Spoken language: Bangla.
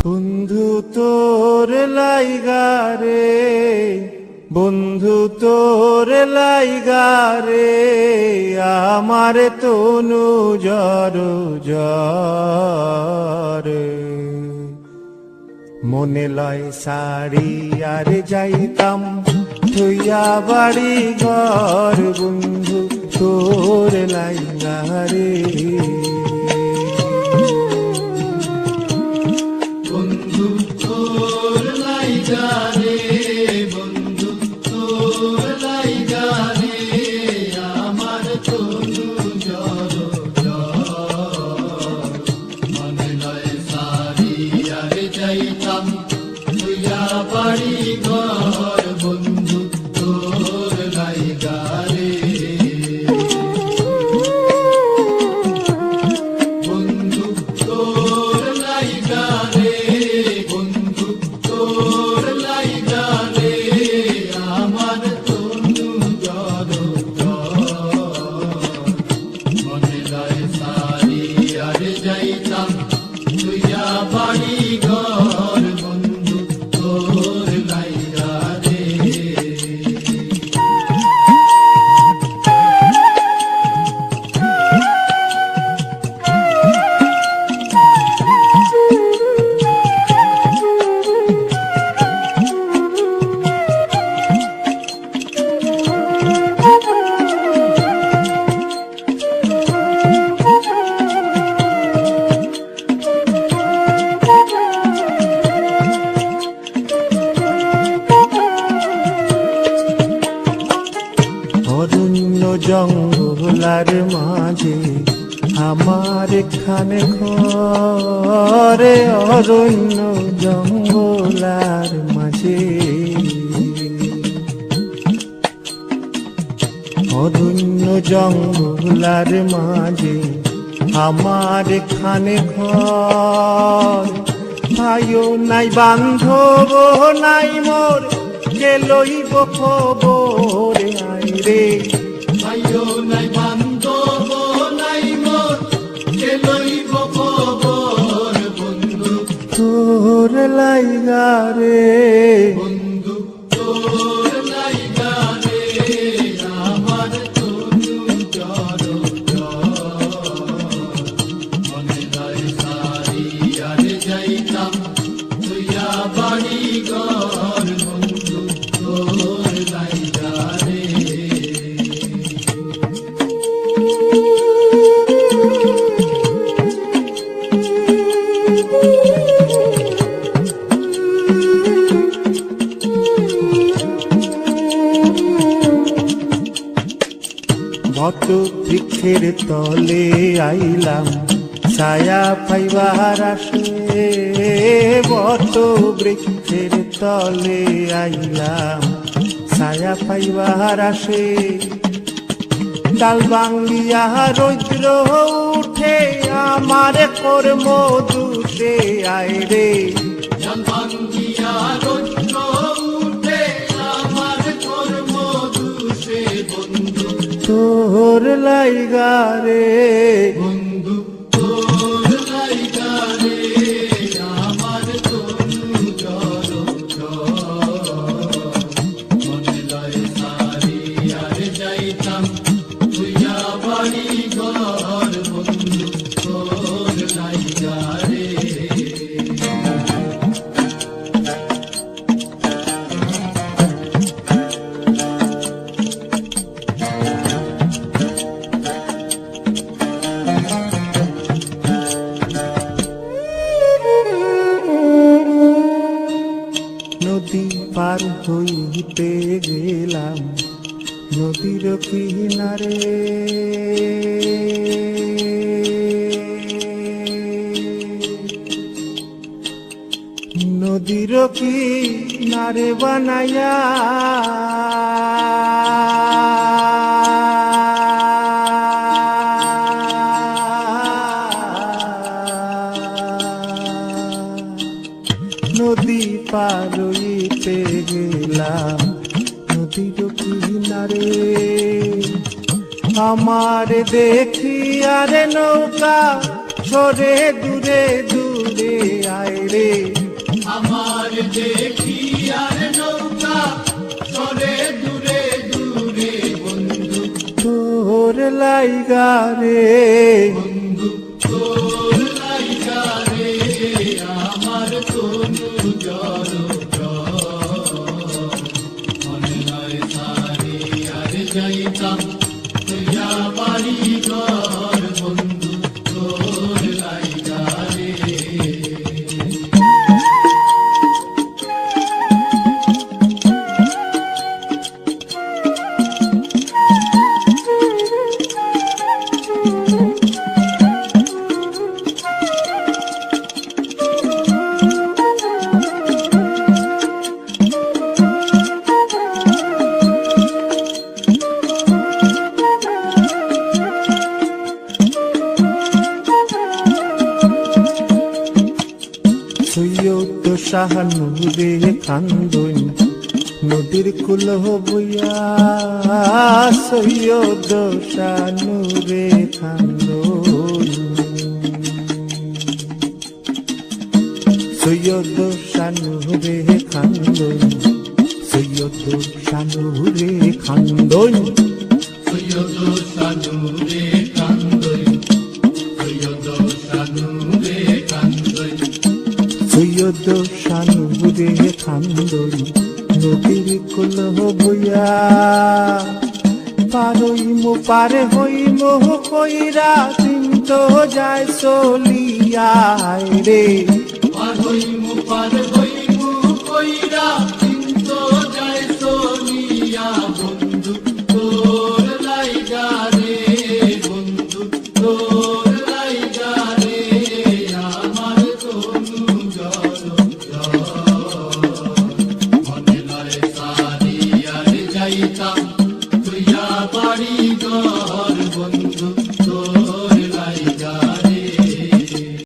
বন্ধু তোর লাইগারে, বন্ধু তোর লাইগারে, আমার তনু জর জরে। মনে লয় সারি আর যাইতাম থইয়া বাড়ি ঘর, বন্ধু তোর লাইগারে। বন্ধু তোর লাইগারে, বন্ধু তোর লাইগারে, আমার তনু জর জর। মনে লয় সারি আর যাইতাম থইয়া বাড়ি ঘর, বন্ধু তোর লাইগারে। বন্ধু তোর লাইগারে, বন্ধু তোর লাইগারে, আমার তনু জর জর। মনে লয় সারি আর যাইতাম থইয়া বাড়ি ঘর, বন্ধু তোর লাইগারে। অরণ্য জঙ্গলার মাঝে আমার এখানে ঘরে, অরণ্য জঙ্গলার মাঝে, অরণ্য জঙ্গলার মাঝে আমার এখানে ঘর। ভাইও নাই বান্ধব নাই মোর, কে লইব খবর আয় রে। ভাইও নাই বান্ধব নাই মোর, কে লইব খবর, বন্ধু তোর লাইগারে। বন্ধু তোর লাইগারে, আমার তনু জর জর। মনে লয় সারি আর যাইতাম থইয়া বাড়ি ঘর, বন্ধু তোর লাইগারে। বট বৃক্ষের তলে আইলাম ছায়া পাইবার আসে, বট বৃক্ষের তলে আইলাম ছায়া পাইবার আসে। ডাল ভাঙ্গিয়া রৌদ্র উঠে আমার কর্ম দুষে আয় রে। জল ভাঙ্গিয়া রৌদ্র উঠে আমার কর্ম দুষে, বন্ধু তোর লাইগারে। বন্ধু তোর লাইগারে, আমার তনু জর জর। মনে লয় সারি আর যাইতাম থইয়া বাড়ি ঘর, বন্ধু তোর লাইগারে। নদী পার হইতে গেলাম নদীর কিনারে, নদীর কিনারে বানাইয়া নদী পার হইতে গেলাম নদীর কিনারে। আমার দেখি আরে নৌকা সরে দূরে দূরে রে আয় রে আমার দেখি আর নৌকা চলে দূরে দূরে বন্ধু তোর লাইগা রে বন্ধু তোর লাইগা রে আমার তনু জড় মনে লয় সারি আর যাইতাম তুইয়া বাড়ি ঘর বন্ধু তোর লাইগা রে সৈয়দ শাহানুরে কান্দন নদীর কুল বইয়া সৈয়দ শাহানুরে কান্দন সৈয়দ শাহানুরে কান্দন সৈয়দ শাহানুরে কান্দন সৈয়দ সানুরে কান্দই সৈয়দ সানুরে কান্দই সৈয়দ শাহানুরে কান্দন নদীর কুল বইয়া পারইমু পারে হইমু কইরা দিন তো যায় চলিয়া রে পার হইমু কইরা কিন্তু যায় সোনিয়া বন্ধু তোর লাইগা রে বন্ধু তোর লাইগা রে আমার তনু জড় মনে লয় সারি আর যাইতাম তুইয়া বাড়ি ঘর বন্ধু